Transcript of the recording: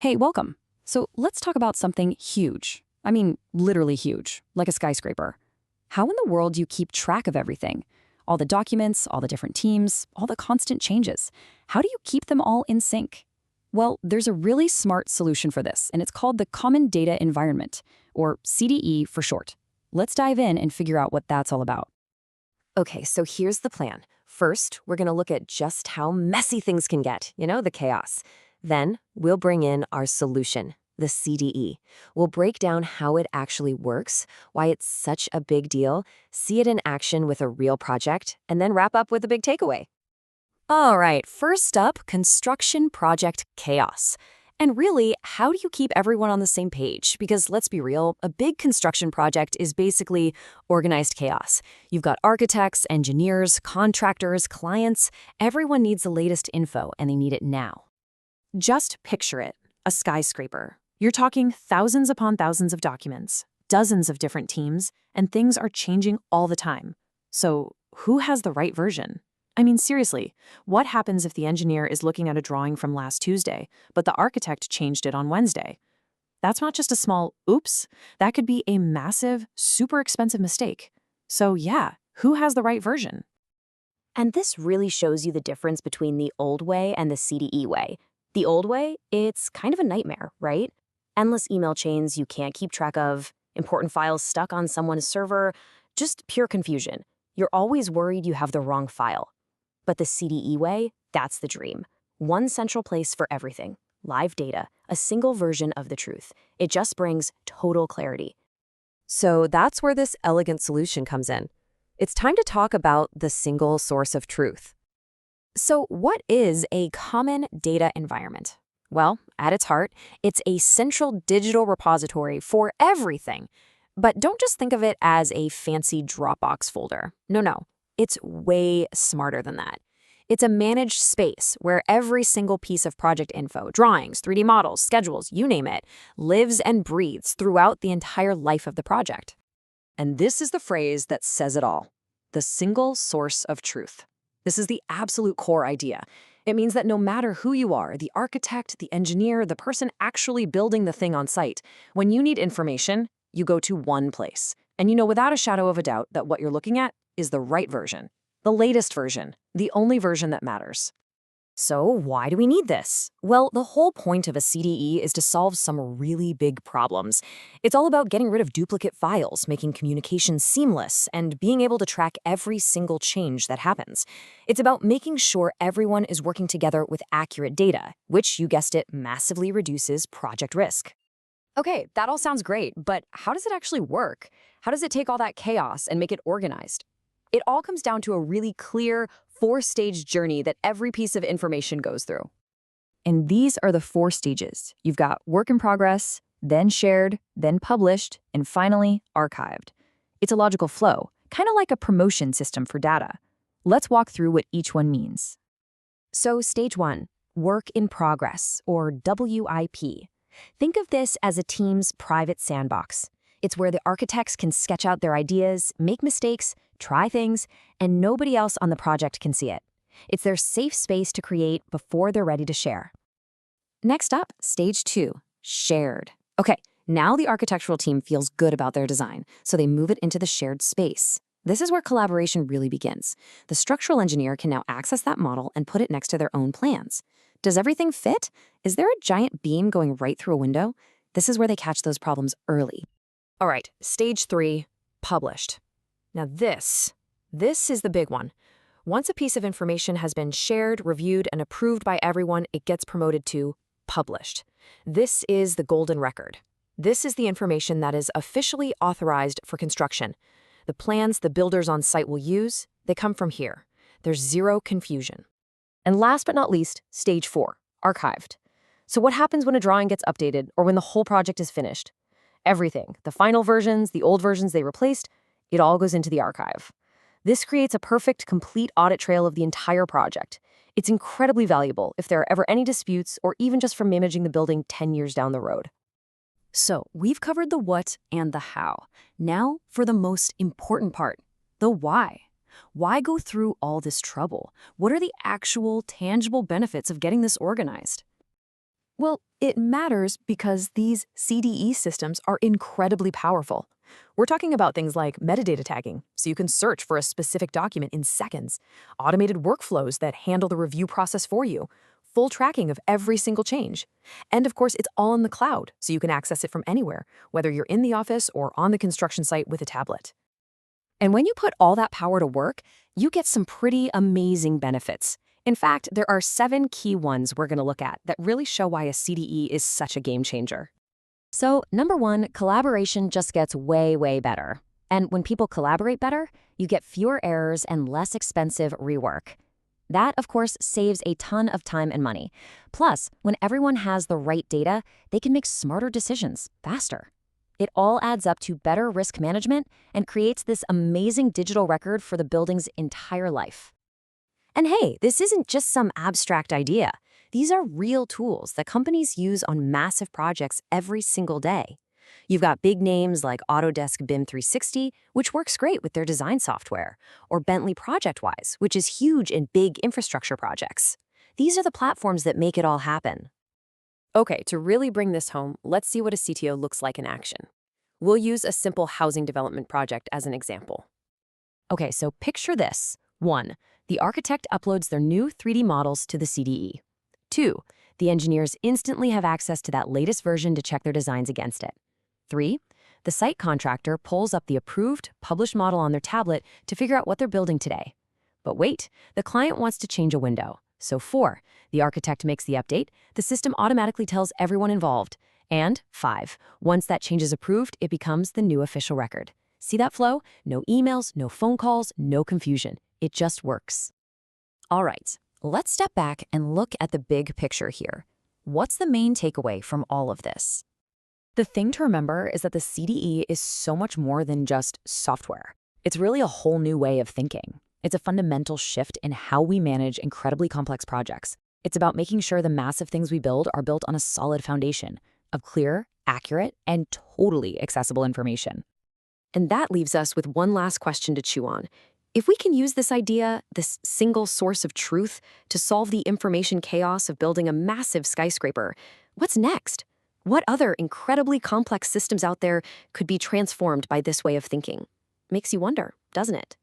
Hey, welcome. So let's talk about something huge. I mean, literally huge, like a skyscraper. How in the world do you keep track of everything? All the documents, all the different teams, all the constant changes. How do you keep them all in sync? Well, there's a really smart solution for this, and it's called the Common Data Environment, or CDE for short. Let's dive in and figure out what that's all about. Okay, so here's the plan. First, we're going to look at just how messy things can get, the chaos. Then, we'll bring in our solution, the CDE. We'll break down how it actually works, why it's such a big deal, see it in action with a real project, and then wrap up with a big takeaway. All right, first up, construction project chaos. And really, how do you keep everyone on the same page? Because let's be real, a big construction project is basically organized chaos. You've got architects, engineers, contractors, clients. Everyone needs the latest info, and they need it now. Just picture it, a skyscraper. You're talking thousands upon thousands of documents, dozens of different teams, and things are changing all the time. So who has the right version? I mean, seriously, what happens if the engineer is looking at a drawing from last Tuesday, but the architect changed it on Wednesday? That's not just a small oops. That could be a massive, super expensive mistake. So yeah, who has the right version? And this really shows you the difference between the old way and the CDE way. The old way, it's kind of a nightmare, right? Endless email chains you can't keep track of, important files stuck on someone's server, just pure confusion. You're always worried you have the wrong file. But the CDE way, that's the dream. One central place for everything. Live data, a single version of the truth. It just brings total clarity. So that's where this elegant solution comes in. It's time to talk about the single source of truth. So what is a common data environment? Well, at its heart, it's a central digital repository for everything. But don't just think of it as a fancy Dropbox folder. No. It's way smarter than that. It's a managed space where every single piece of project info, drawings, 3D models, schedules, you name it, lives and breathes throughout the entire life of the project. And this is the phrase that says it all: the single source of truth. This is the absolute core idea. It means that no matter who you are, the architect, the engineer, the person actually building the thing on site, when you need information, you go to one place. And you know without a shadow of a doubt that what you're looking at is the right version, the latest version, the only version that matters. So why do we need this? Well, the whole point of a CDE is to solve some really big problems. It's all about getting rid of duplicate files, making communication seamless, and being able to track every single change that happens. It's about making sure everyone is working together with accurate data, which, you guessed it, massively reduces project risk. Okay, that all sounds great, but how does it actually work? How does it take all that chaos and make it organized? It all comes down to a really clear, four-stage journey that every piece of information goes through. And these are the four stages. You've got work in progress, then shared, then published, and finally archived. It's a logical flow, kind of like a promotion system for data. Let's walk through what each one means. So stage 1, work in progress, or WIP. Think of this as a team's private sandbox. It's where the architects can sketch out their ideas, make mistakes, try things, and nobody else on the project can see it. It's their safe space to create before they're ready to share. Next up, stage 2, shared. Okay, now the architectural team feels good about their design, so they move it into the shared space. This is where collaboration really begins. The structural engineer can now access that model and put it next to their own plans. Does everything fit? Is there a giant beam going right through a window? This is where they catch those problems early. All right, stage 3, published. Now this is the big one. Once a piece of information has been shared, reviewed, and approved by everyone, it gets promoted to published. This is the golden record. This is the information that is officially authorized for construction. The plans the builders on site will use, they come from here. There's zero confusion. And last but not least, stage 4, archived. So what happens when a drawing gets updated or when the whole project is finished? Everything, the final versions, the old versions they replaced, it all goes into the archive. This creates a perfect, complete audit trail of the entire project. It's incredibly valuable if there are ever any disputes or even just from managing the building 10 years down the road. So we've covered the what and the how. Now for the most important part, the why. Why go through all this trouble? What are the actual, tangible benefits of getting this organized? Well, It matters because these CDE systems are incredibly powerful. We're talking about things like metadata tagging, so you can search for a specific document in seconds, automated workflows that handle the review process for you, full tracking of every single change. And of course, it's all in the cloud, so you can access it from anywhere, whether you're in the office or on the construction site with a tablet. And when you put all that power to work, you get some pretty amazing benefits. In fact, there are 7 key ones we're going to look at that really show why a CDE is such a game changer. So, number 1, collaboration just gets way, way better. And when people collaborate better, you get fewer errors and less expensive rework. That, of course, saves a ton of time and money. Plus, when everyone has the right data, they can make smarter decisions faster. It all adds up to better risk management and creates this amazing digital record for the building's entire life. And hey, this isn't just some abstract idea. These are real tools that companies use on massive projects every single day. You've got big names like Autodesk BIM 360, which works great with their design software, or Bentley ProjectWise, which is huge in big infrastructure projects. These are the platforms that make it all happen. Okay, to really bring this home, let's see what a CTO looks like in action. We'll use a simple housing development project as an example. Okay, so picture this. 1. The architect uploads their new 3D models to the CDE. 2. The engineers instantly have access to that latest version to check their designs against it. 3. The site contractor pulls up the approved, published model on their tablet to figure out what they're building today. But wait, the client wants to change a window. So 4. The architect makes the update, the system automatically tells everyone involved. And 5. Once that change is approved, it becomes the new official record. See that flow? No emails, no phone calls, no confusion. It just works. All right, let's step back and look at the big picture here. What's the main takeaway from all of this? The thing to remember is that the CDE is so much more than just software. It's really a whole new way of thinking. It's a fundamental shift in how we manage incredibly complex projects. It's about making sure the massive things we build are built on a solid foundation of clear, accurate, and totally accessible information. And that leaves us with one last question to chew on. If we can use this idea, this single source of truth, to solve the information chaos of building a massive skyscraper, what's next? What other incredibly complex systems out there could be transformed by this way of thinking? Makes you wonder, doesn't it?